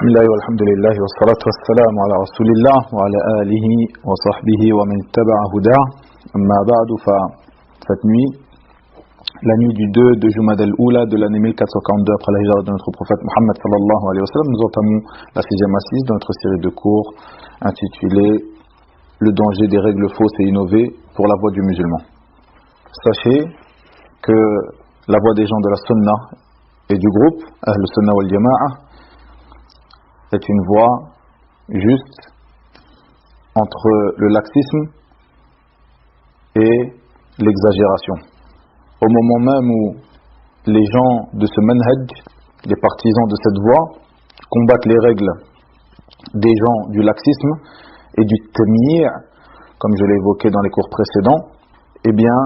Bismillah walhamdulillah wa salatu wa salam ala rasulillah wa ala alihi wa sahbihi wa man taba'a huda. Amma ba'du, cette nuit, la nuit du 2 de Jumad al-Oula de l'année 1442 après la hijra de notre prophète Muhammad sallallahu alayhi wa sallam, nous entamons la 6e assise de notre série de cours intitulée Le danger des règles fausses et innovées pour la voie du musulman. Sachez que la voie des gens de la Sunna et du groupe Ahl Sunna wal Jama'a est une voie juste entre le laxisme et l'exagération. Au moment même où les gens de ce manhaj, les partisans de cette voie, combattent les règles des gens du laxisme et du tamyi', comme je l'ai évoqué dans les cours précédents, eh bien,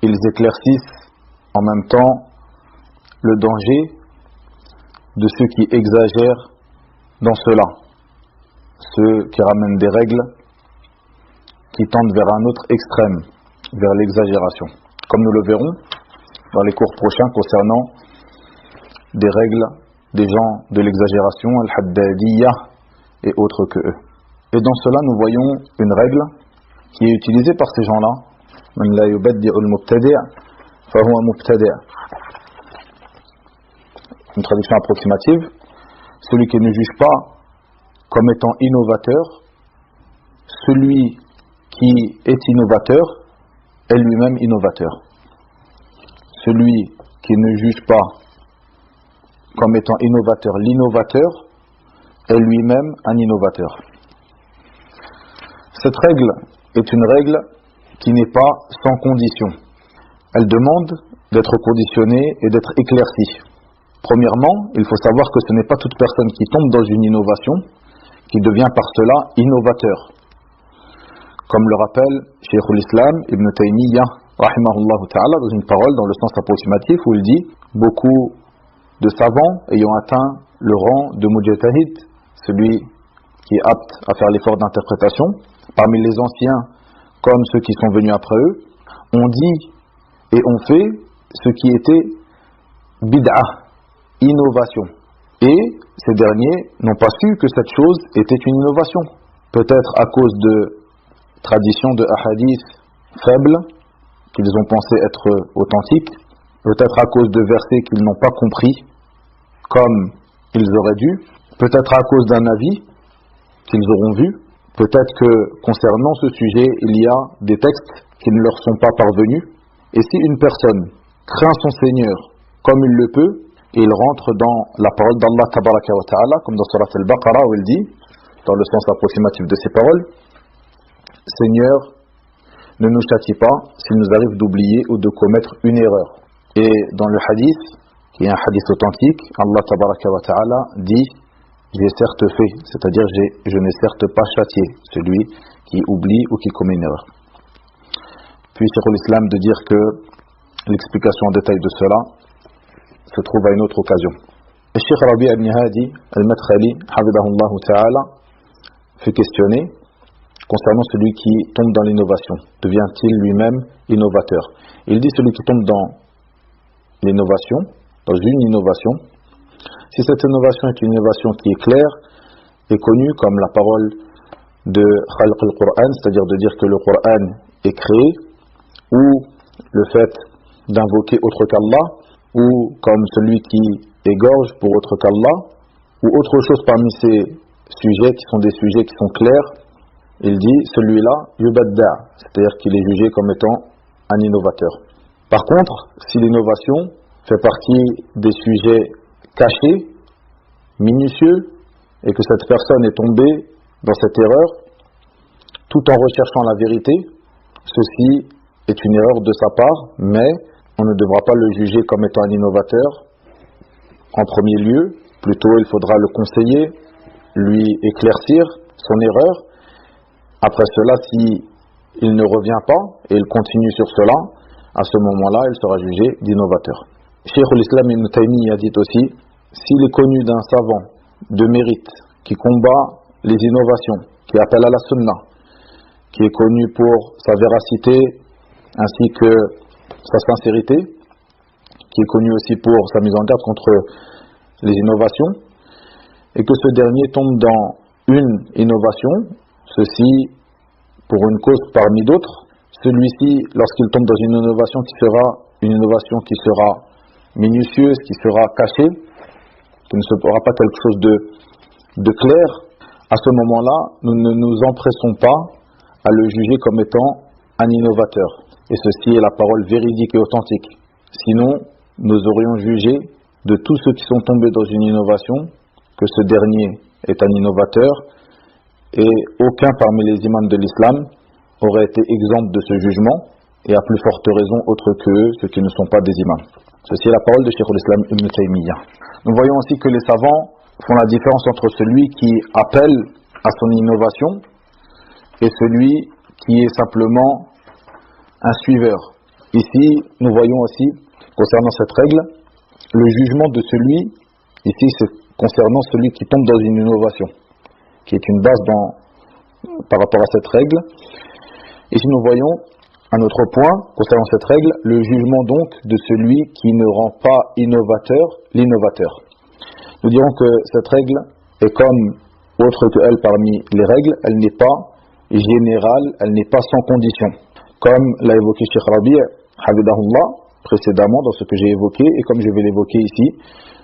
ils éclaircissent en même temps le danger de ceux qui exagèrent dans cela, ceux qui ramènent des règles qui tendent vers un autre extrême, vers l'exagération, comme nous le verrons dans les cours prochains concernant des règles des gens de l'exagération, al-haddadiyya et autres que eux. Et dans cela, nous voyons une règle qui est utilisée par ces gens-là, man la yubaddi'u al-mubtadi' fa huwa mubtadi'. Une traduction approximative: celui qui ne juge pas comme étant innovateur, celui qui est innovateur est lui-même innovateur. Celui qui ne juge pas comme étant innovateur, l'innovateur est lui-même un innovateur. Cette règle est une règle qui n'est pas sans condition. Elle demande d'être conditionnée et d'être éclaircie. Premièrement, il faut savoir que ce n'est pas toute personne qui tombe dans une innovation qui devient par cela innovateur. Comme le rappelle Shaykhul Islam Ibn Taymiyyah rahimahullah ta'ala dans une parole dans le sens approximatif où il dit: beaucoup de savants ayant atteint le rang de mujtahid, celui qui est apte à faire l'effort d'interprétation, parmi les anciens comme ceux qui sont venus après eux, ont dit et ont fait ce qui était bid'ah, innovation. Et ces derniers n'ont pas su que cette chose était une innovation. Peut-être à cause de traditions de hadiths faibles qu'ils ont pensé être authentiques, peut-être à cause de versets qu'ils n'ont pas compris comme ils auraient dû, peut-être à cause d'un avis qu'ils auront vu, peut-être que concernant ce sujet il y a des textes qui ne leur sont pas parvenus. Et si une personne craint son Seigneur comme il le peut, et il rentre dans la parole d'Allah tabaraka wa ta'ala, comme dans Surat al-Baqarah où il dit, dans le sens approximatif de ces paroles: Seigneur, ne nous châtie pas s'il nous arrive d'oublier ou de commettre une erreur. Et dans le hadith, qui est un hadith authentique, Allah tabaraka wa ta'ala dit: j'ai certes fait, c'est-à-dire je n'ai certes pas châtié celui qui oublie ou qui commet une erreur. Puis Shaykhul Islam de dire que l'explication en détail de cela se trouve à une autre occasion. Le Cheikh Rabi' ibn Hadi al-Madkhali hafidahullah ta'ala fut questionné concernant celui qui tombe dans l'innovation. Devient-il lui-même innovateur? Il dit: celui qui tombe dans l'innovation, dans une innovation, si cette innovation est une innovation qui est claire et connue, comme la parole de Khalq al-Qur'an, c'est-à-dire de dire que le Qur'an est créé, ou le fait d'invoquer autre qu'Allah, ou comme celui qui égorge pour autre qu'Allah, ou autre chose parmi ces sujets qui sont des sujets qui sont clairs, il dit: celui-là yubadda', c'est-à-dire qu'il est jugé comme étant un innovateur. Par contre, si l'innovation fait partie des sujets cachés, minutieux, et que cette personne est tombée dans cette erreur tout en recherchant la vérité, ceci est une erreur de sa part, mais on ne devra pas le juger comme étant un innovateur en premier lieu. Plutôt il faudra le conseiller, lui éclaircir son erreur. Après cela, si il ne revient pas et il continue sur cela, à ce moment-là il sera jugé d'innovateur. Shaykhul Islam Ibn Taymiyyah a dit aussi: s'il est connu d'un savant de mérite qui combat les innovations, qui appelle à la sunna, qui est connu pour sa véracité ainsi que sa sincérité, qui est connu aussi pour sa mise en garde contre les innovations, et que ce dernier tombe dans une innovation, ceci pour une cause parmi d'autres, celui-ci, lorsqu'il tombe dans une innovation qui sera minutieuse, qui sera cachée, qui ne sera pas quelque chose de clair, à ce moment-là, nous ne nous empressons pas à le juger comme étant un innovateur. Et ceci est la parole véridique et authentique. Sinon, nous aurions jugé de tous ceux qui sont tombés dans une innovation que ce dernier est un innovateur, et aucun parmi les imams de l'islam aurait été exempt de ce jugement, et à plus forte raison autre que ceux qui ne sont pas des imams. Ceci est la parole de Cheikh al-Islam Ibn Taymiyyah. Nous voyons aussi que les savants font la différence entre celui qui appelle à son innovation et celui qui est simplement un suiveur. Ici, nous voyons aussi, concernant cette règle, le jugement de celui, ici c'est concernant celui qui tombe dans une innovation, qui est une base par rapport à cette règle. Ici nous voyons un autre point concernant cette règle, le jugement donc de celui qui ne rend pas innovateur l'innovateur. Nous dirons que cette règle est comme autre que elle parmi les règles, elle n'est pas générale, elle n'est pas sans condition. Comme l'a évoqué Cheikh Rabi' Hafidahullah précédemment dans ce que j'ai évoqué, et comme je vais l'évoquer ici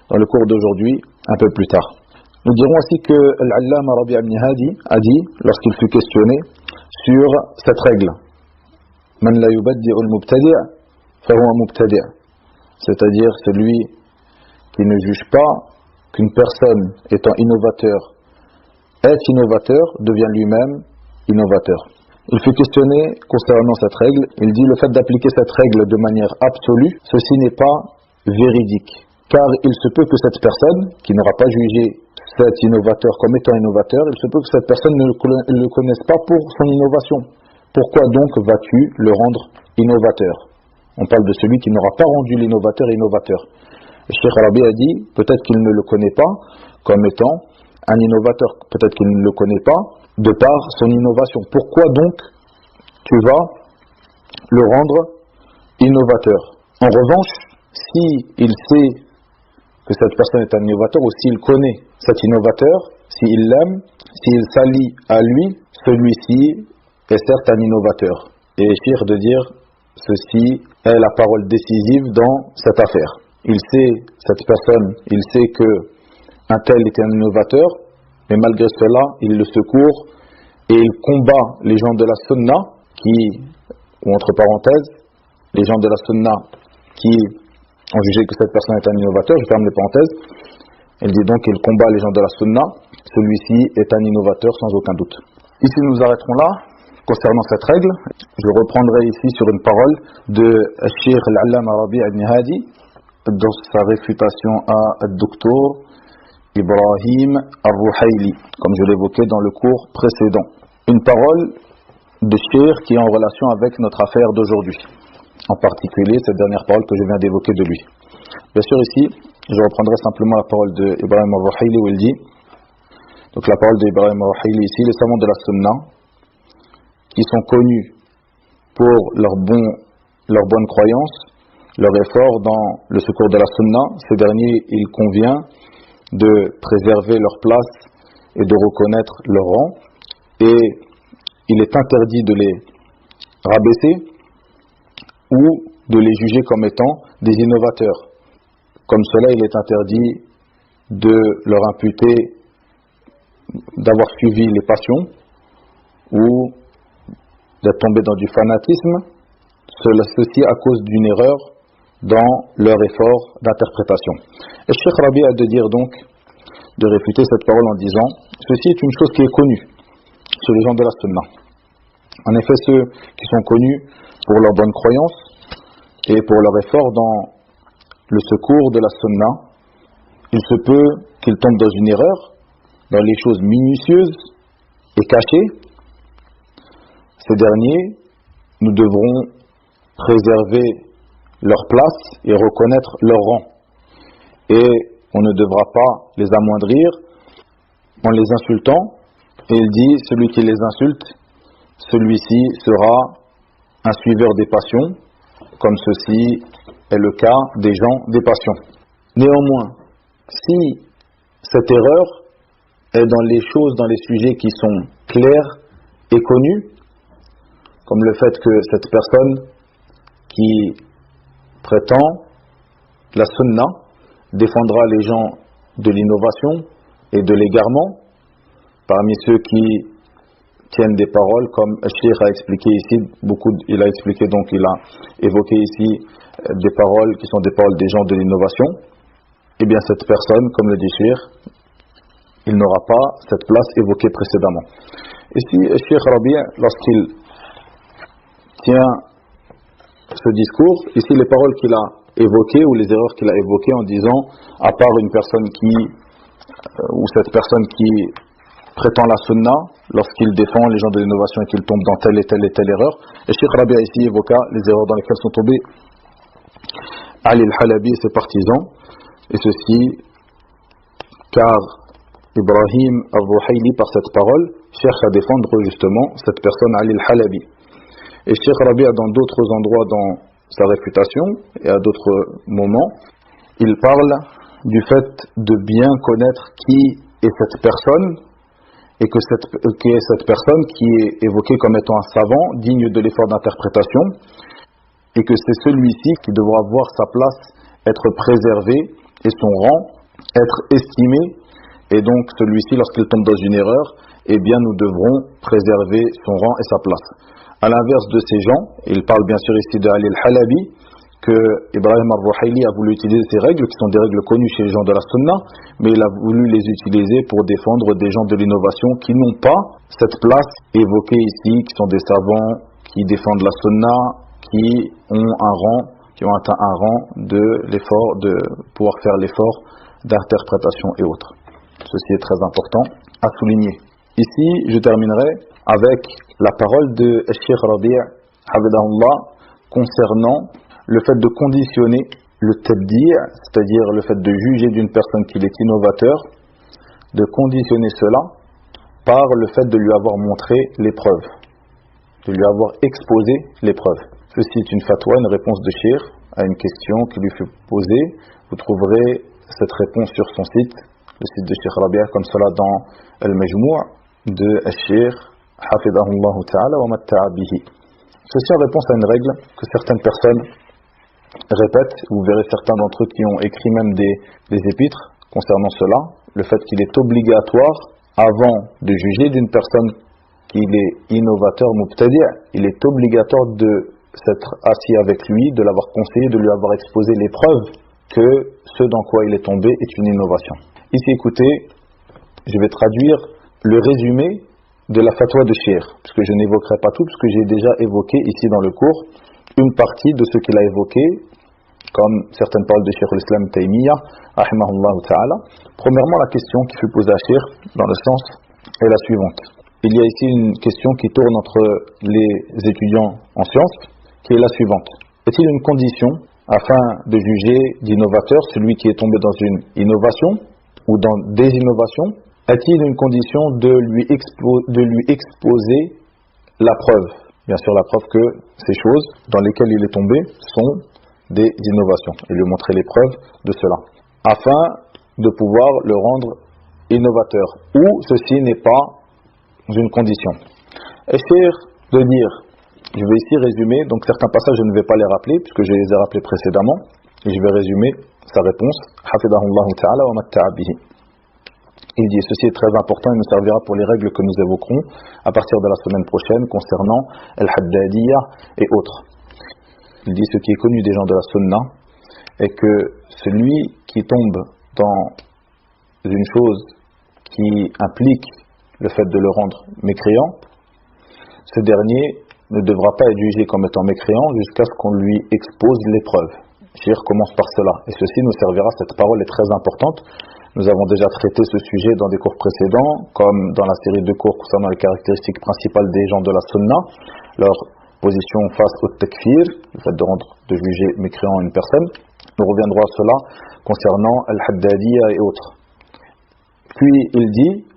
dans le cours d'aujourd'hui un peu plus tard. Nous dirons aussi que l'Allama Rabi' ibn Hadi a dit, lorsqu'il fut questionné sur cette règle, Man la yubaddi'u al-mubtadi' fa huwa mubtadi', c'est-à-dire celui qui ne juge pas qu'une personne étant innovateur est innovateur, devient lui-même innovateur. Il fut questionné concernant cette règle, il dit le fait d'appliquer cette règle de manière absolue, ceci n'est pas véridique, car il se peut que cette personne qui n'aura pas jugé cet innovateur comme étant innovateur, il se peut que cette personne ne le connaisse pas pour son innovation. Pourquoi donc vas-tu le rendre innovateur? On parle de celui qui n'aura pas rendu l'innovateur innovateur. Et Cheikh Rabi a dit, peut-être qu'il ne le connaît pas comme étant un innovateur, peut-être qu'il ne le connaît pas de par son innovation. Pourquoi donc tu vas le rendre innovateur? En revanche, si il sait que cette personne est un innovateur, ou s'il connaît cet innovateur, s'il l'aime, s'il s'allie à lui, celui-ci est certes un innovateur. Et Cheikh de dire, ceci est la parole décisive dans cette affaire. Il sait, cette personne, il sait que un tel est un innovateur, mais malgré cela, il le secourt et il combat les gens de la sunna ou entre parenthèses, les gens de la sunna qui ont jugé que cette personne est un innovateur, je ferme les parenthèses, il dit donc qu'il combat les gens de la sunna, celui-ci est un innovateur sans aucun doute. Ici nous arrêterons là, concernant cette règle. Je reprendrai ici sur une parole de Cheikh al-Allama Rabi' ibn Hadi, dans sa réfutation à Dr Ibrahim al-Ruhayli, comme je l'évoquais dans le cours précédent. Une parole de Cheikh qui est en relation avec notre affaire d'aujourd'hui, en particulier cette dernière parole que je viens d'évoquer de lui. Bien sûr ici, je reprendrai simplement la parole de Ibrahim al-Ruhayli où il dit, donc la parole d'Ibrahim al-Ruhayli ici, les savants de la sunna, qui sont connus pour leur bonne croyance, leur effort dans le secours de la sunna, ces derniers, il convient de préserver leur place et de reconnaître leur rang, et il est interdit de les rabaisser ou de les juger comme étant des innovateurs. Comme cela, il est interdit de leur imputer d'avoir suivi les passions ou d'être tombé dans du fanatisme, ceci à cause d'une erreur dans leur effort d'interprétation. Et Cheikh Rabi a de dire donc, de réfuter cette parole en disant, ceci est une chose qui est connue chez les gens de la sunna. En effet, ceux qui sont connus pour leur bonne croyance et pour leur effort dans le secours de la sunna, il se peut qu'ils tombent dans une erreur, dans les choses minutieuses et cachées. Ces derniers, nous devrons préserver leur place et reconnaître leur rang. Et on ne devra pas les amoindrir en les insultant. Et il dit, celui qui les insulte, celui-ci sera un suiveur des passions, comme ceci est le cas des gens des passions. Néanmoins, si cette erreur est dans les choses, dans les sujets qui sont clairs et connus, comme le fait que cette personne qui prétend la sunna défendra les gens de l'innovation et de l'égarement, parmi ceux qui tiennent des paroles comme Cheikh a expliqué ici, il a expliqué, donc il a évoqué ici des paroles qui sont des paroles des gens de l'innovation. Eh bien cette personne, comme le dit Cheikh, il n'aura pas cette place évoquée précédemment. Ici, Cheikh Rabi', lorsqu'il tient ce discours, ici les paroles qu'il a évoquées ou les erreurs qu'il a évoquées en disant, à part une personne ou cette personne qui prétend la sunna, lorsqu'il défend les gens de l'innovation et qu'il tombe dans telle et telle et telle erreur, et Cheikh Rabi' ici évoqua les erreurs dans lesquelles sont tombés Ali al-Halabi et ses partisans, et ceci car Ibrahim al-Ruhayli, par cette parole, cherche à défendre justement cette personne Ali al-Halabi. Et Cheikh Rabi', dans d'autres endroits dans sa réfutation et à d'autres moments, il parle du fait de bien connaître qui est cette personne, et que cette personne qui est évoquée comme étant un savant, digne de l'effort d'interprétation, et que c'est celui-ci qui devra voir sa place être préservé et son rang être estimé, et donc celui-ci, lorsqu'il tombe dans une erreur, eh bien nous devrons préserver son rang et sa place. À l'inverse de ces gens, il parle bien sûr ici de Ali al-Halabi, que Ibrahim al-Ruhayli a voulu utiliser ces règles, qui sont des règles connues chez les gens de la sunna, mais il a voulu les utiliser pour défendre des gens de l'innovation qui n'ont pas cette place évoquée ici, qui sont des savants, qui défendent la sunna, qui ont atteint un rang de l'effort, de pouvoir faire l'effort d'interprétation et autres. Ceci est très important à souligner. Ici, je terminerai avec la parole de Cheikh Rabi' Hafidahullah concernant le fait de conditionner le tabdi', c'est-à-dire le fait de juger d'une personne qu'il est innovateur, de conditionner cela par le fait de lui avoir montré les preuves, de lui avoir exposé les preuves. Ceci est une fatwa, une réponse de Cheikh à une question qui lui fut posée. Vous trouverez cette réponse sur son site, le site de Cheikh Rabi', comme cela dans Al-Majmou' de Cheikh Hafidahullah Ta'ala wa matta'a bihi. Ceci en réponse à une règle que certaines personnes répètent. Vous verrez certains d'entre eux qui ont écrit même des épîtres concernant cela, le fait qu'il est obligatoire, avant de juger d'une personne qu'il est innovateur mubtadi', il est obligatoire de s'être assis avec lui, de l'avoir conseillé, de lui avoir exposé les preuves que ce dans quoi il est tombé est une innovation. Ici, écoutez, je vais traduire le résumé de la fatwa de Cheikh, puisque je n'évoquerai pas tout, puisque j'ai déjà évoqué ici dans le cours une partie de ce qu'il a évoqué, comme certaines paroles de Cheikh al-Islam Taymiyyah, rahimahullah ta'ala. Premièrement, la question qui fut posée à Cheikh, dans le sens, est la suivante. Il y a ici une question qui tourne entre les étudiants en sciences, qui est la suivante. Est-il une condition, afin de juger d'innovateur, celui qui est tombé dans une innovation, ou dans des innovations, est-il une condition de lui exposer la preuve? Bien sûr, la preuve que ces choses dans lesquelles il est tombé sont des innovations, et lui montrer les preuves de cela, afin de pouvoir le rendre innovateur, ou ceci n'est pas une condition. Essayer de dire, je vais ici résumer, donc certains passages je ne vais pas les rappeler, puisque je les ai rappelés précédemment, et je vais résumer sa réponse, Hafidahullah Ta'ala wa matta'a bihi. Il dit, ceci est très important et nous servira pour les règles que nous évoquerons à partir de la semaine prochaine concernant Al-Haddadiyya et autres. Il dit, ce qui est connu des gens de la sunna est que celui qui tombe dans une chose qui implique le fait de le rendre mécréant, ce dernier ne devra pas être jugé comme étant mécréant jusqu'à ce qu'on lui expose les preuves. Cheikh commence par cela, et ceci nous servira, cette parole est très importante. Nous avons déjà traité ce sujet dans des cours précédents, comme dans la série de cours concernant les caractéristiques principales des gens de la sunna, leur position face au takfir, le fait de juger mécréant une personne. Nous reviendrons à cela concernant Al-Haddadiyya et autres. Puis il dit,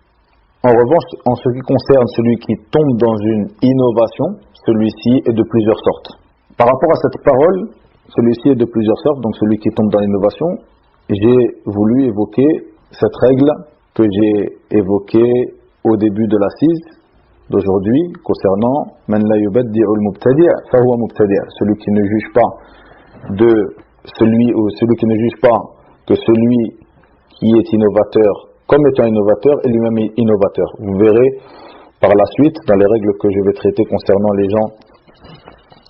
en revanche, en ce qui concerne celui qui tombe dans une innovation, celui-ci est de plusieurs sortes. Par rapport à cette parole, celui-ci est de plusieurs sortes, donc celui qui tombe dans l'innovation, j'ai voulu évoquer cette règle que j'ai évoqué au début de l'assise d'aujourd'hui concernant Man la yubaddi'u al-mubtadi' fa huwa mubtadi', celui qui ne juge pas celui qui ne juge pas que celui qui est innovateur comme étant innovateur est lui-même innovateur. Vous verrez par la suite dans les règles que je vais traiter concernant les gens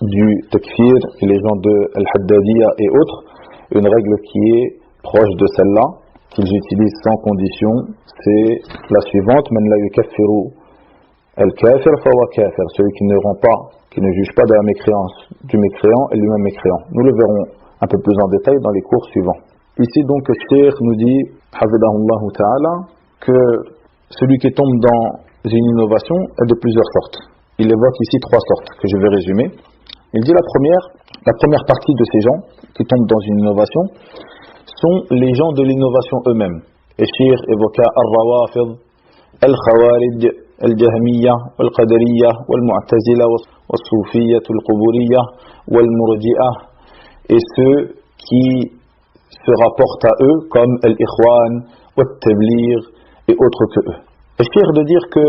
du takfir et les gens de al-haddadiyya et autres, une règle qui est proche de celle-là, qu'ils utilisent sans condition, c'est la suivante: Man la yukaffiru al-kafir fa huwa kafir, celui qui ne rend pas, qui ne juge pas de la mécréance du mécréant est lui-même mécréant. Nous le verrons un peu plus en détail dans les cours suivants. Ici donc le cheikh nous dit hafidahullah ta'ala que celui qui tombe dans une innovation est de plusieurs sortes. Il évoque ici 3 sortes que je vais résumer. Il dit la première partie de ces gens qui tombent dans une innovation sont les gens de l'innovation eux-mêmes. Et cheikh évoqua al-rawafid, al-khawarij, al-jahmiyya, al-qadariyya, wal-mu'tazila, wal-soufiyya, al-quburiyya, wal-murji'ah, et ceux qui se rapportent à eux comme al-ikhwan, al-tabligh et autres que eux. Et fier de dire que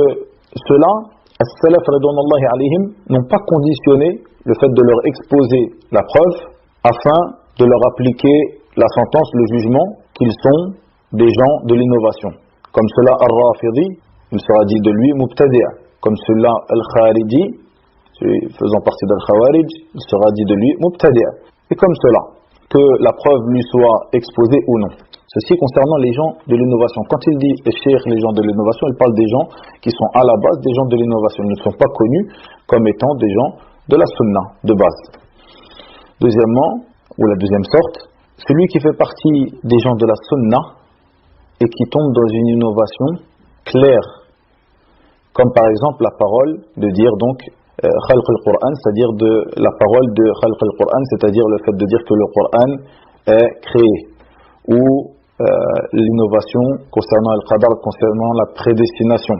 ceux-là, as-salaf radouanallahi alayhim, n'ont pas conditionné le fait de leur exposer la preuve afin de leur appliquer la sentence, le jugement qu'ils sont des gens de l'innovation. Comme cela al-rafidi, il sera dit de lui mubtadi'. Comme cela al-khariji, faisant partie d'al-khawarij, il sera dit de lui mubtadi'. Et comme cela, que la preuve lui soit exposée ou non. Ceci concernant les gens de l'innovation. Quand il dit les gens de l'innovation, il parle des gens qui sont à la base des gens de l'innovation. Ils ne sont pas connus comme étant des gens de la sunna, de base. Deuxièmement, ou la deuxième sorte, celui qui fait partie des gens de la sunna et qui tombe dans une innovation claire, comme par exemple la parole de dire donc khalq al-Qur'an, c'est-à-dire de la parole de khalq al-Qur'an, c'est-à-dire le fait de dire que le Qur'an est créé, ou l'innovation concernant al-Qadar, concernant la prédestination.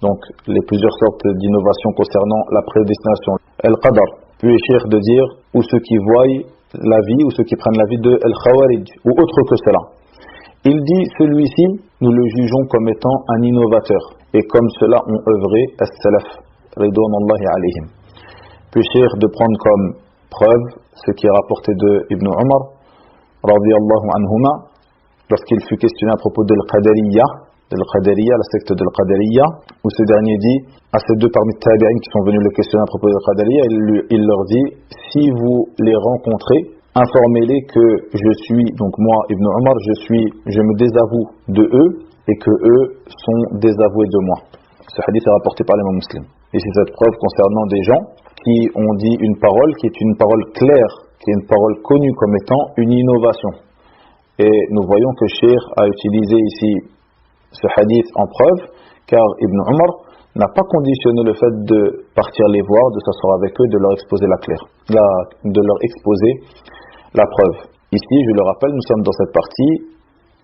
Donc les plusieurs sortes d'innovation concernant la prédestination. Al-Qadar, puis cheikh de dire, ou ceux qui voient la vie, ou ceux qui prennent la vie de al-Khawarij, ou autre que cela. Il dit, celui-ci, nous le jugeons comme étant un innovateur, et comme cela ont œuvré as-salaf ridwanullahi alayhim. Puis cheikh de prendre comme preuve ce qui est rapporté de Ibn Umar radiyallahu anhuma, lorsqu'il fut questionné à propos de l'Qadariyya, la secte de l'Qadariyya, où ce dernier dit à ces deux parmi les tabi'in qui sont venus le questionner à propos de l'Qadariyya, il leur dit: si vous les rencontrez, informez-les que je suis, donc moi Ibn Umar, je me désavoue de eux et que eux sont désavoués de moi. Ce hadith est rapporté par l'imam Muslim. Et c'est cette preuve concernant des gens qui ont dit une parole qui est une parole claire, qui est une parole connue comme étant une innovation. Et nous voyons que Cheikh a utilisé ici ce hadith en preuve, car Ibn Umar n'a pas conditionné le fait de partir les voir, de s'asseoir avec eux, de leur exposer de leur exposer la preuve. Ici, je le rappelle, nous sommes dans cette partie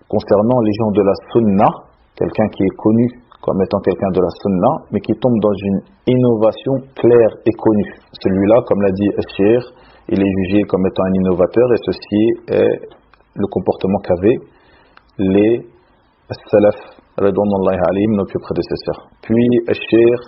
concernant les gens de la sunna, quelqu'un qui est connu comme étant quelqu'un de la sunna, mais qui tombe dans une innovation claire et connue. Celui-là, comme l'a dit Cheikh, il est jugé comme étant un innovateur, et ceci est le comportement qu'avaient les salaf radouanallahi alayhim, nos plus prédécesseurs. Puis Cheikh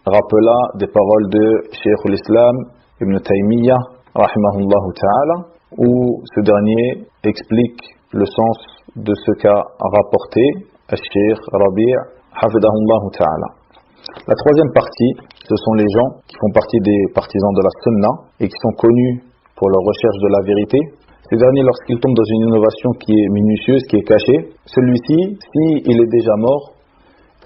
rappela des paroles de Cheikh al-Islam Ibn Taymiyyah rahimahullahu ta'ala, où ce dernier explique le sens de ce qu'a rapporté Cheikh Rabi' hafidahullahu ta'ala. La troisième partie, ce sont les gens qui font partie des partisans de la sunna et qui sont connus pour leur recherche de la vérité. Ces derniers, lorsqu'ils tombent dans une innovation qui est minutieuse, qui est cachée, celui-ci, s'il est déjà mort,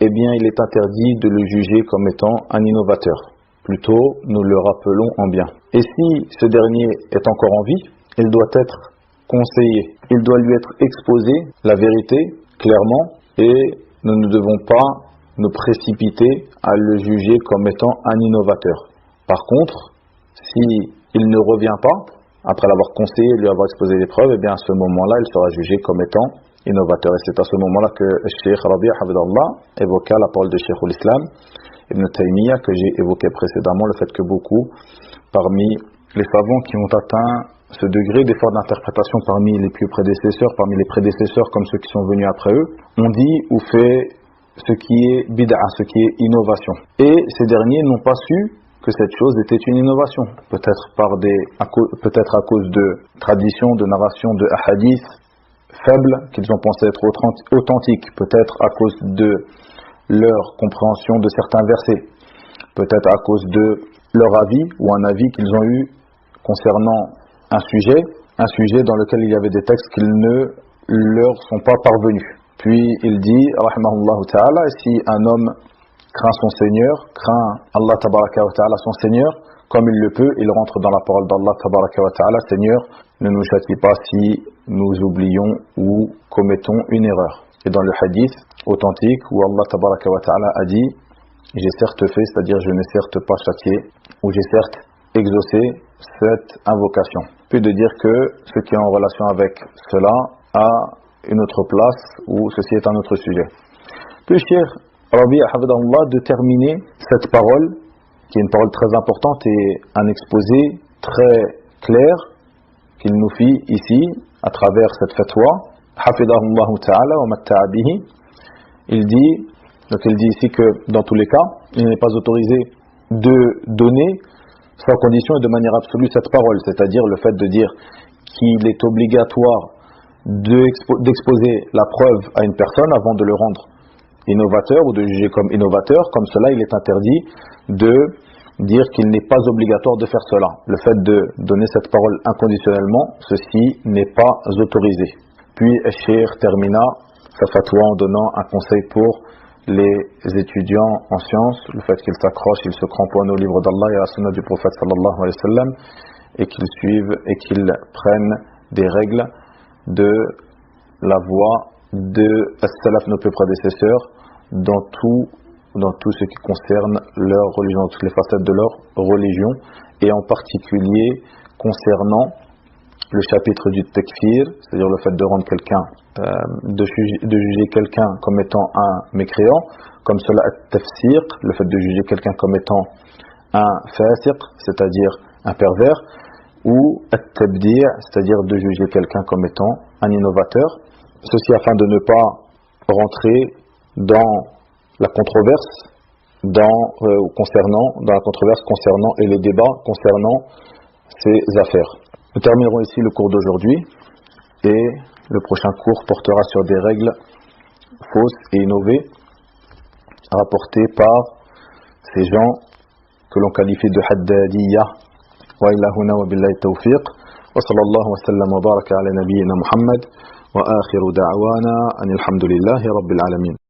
eh bien il est interdit de le juger comme étant un innovateur. Plutôt, nous le rappelons en bien. Et si ce dernier est encore en vie, il doit être conseillé. Il doit lui être exposé la vérité, clairement, et nous ne devons pas nous précipiter à le juger comme étant un innovateur. Par contre, si il ne revient pas, après l'avoir conseillé et lui avoir exposé les preuves, eh bien à ce moment-là, il sera jugé comme étant innovateur. Et c'est à ce moment-là que Cheikh Rabi' hafidahullah évoqua la parole de Cheikh al-Islam Ibn Taymiyyah, que j'ai évoqué précédemment, le fait que beaucoup parmi les savants qui ont atteint ce degré d'effort d'interprétation parmi les plus prédécesseurs, parmi les prédécesseurs comme ceux qui sont venus après eux, on dit ou fait ce qui est bid'a, ce qui est innovation. Et ces derniers n'ont pas su que cette chose était une innovation, peut-être à cause de traditions, de narrations, de hadiths faibles qu'ils ont pensé être authentiques, peut-être à cause de leur compréhension de certains versets, peut-être à cause de leur avis ou un avis qu'ils ont eu concernant un sujet dans lequel il y avait des textes qui ne leur sont pas parvenus. Puis il dit, rahimahullah ta'ala, si un homme craint son Seigneur, craint Allah tabaraka wa ta'ala son Seigneur, comme il le peut, il rentre dans la parole d'Allah tabaraka wa ta'ala, Seigneur, ne nous châtie pas si nous oublions ou commettons une erreur. Et dans le hadith authentique où Allah tabaraka wa ta'ala a dit, j'ai certes fait, c'est-à-dire je n'ai certes pas châtié, ou j'ai certes exaucé cette invocation. Puis de dire que ce qui est en relation avec cela a une autre place, ou ceci est un autre sujet. Puis Cheikh Rabi' Hafidahullah de terminer cette parole, qui est une parole très importante et un exposé très clair qu'il nous fit ici, à travers cette fatwa, Hafidahullah ta'ala wa matta'a bihi. Il dit ici que dans tous les cas, il n'est pas autorisé de donner sans condition et de manière absolue cette parole, c'est-à-dire le fait de dire qu'il est obligatoire d'exposer la preuve à une personne avant de le rendre innovateur ou de juger comme innovateur. Comme cela, il est interdit de dire qu'il n'est pas obligatoire de faire cela. Le fait de donner cette parole inconditionnellement, ceci n'est pas autorisé. Puis Cheikh termina sa fatwa en donnant un conseil pour les étudiants en sciences, le fait qu'ils s'accrochent, ils se cramponnent au livre d'Allah et à la sunna du prophète sallallahu alayhi wa sallam, et qu'ils suivent et qu'ils prennent des règles de la voie de as-salaf, nos prédécesseurs, dans tout ce qui concerne leur religion, dans toutes les facettes de leur religion, et en particulier concernant le chapitre du takfir, c'est-à-dire le fait de rendre quelqu'un, de juger quelqu'un comme étant un mécréant, comme cela at-tafsiq, le fait de juger quelqu'un comme étant un fasiq, c'est-à-dire un pervers, ou at-tabdi', c'est-à-dire de juger quelqu'un comme étant un innovateur. Ceci afin de ne pas rentrer dans la controverse dans la controverse concernant et les débats concernant ces affaires. Nous terminerons ici le cours d'aujourd'hui et le prochain cours portera sur des règles fausses et innovées rapportées par ces gens que l'on qualifie de haddadiyya. Wa ila huna wa billahi tawfiq wa sallallahu wa sallam wa baraka ala nabiyyina Muhammad wa akhiru da'wana anil hamdulillahi rabbil alamin.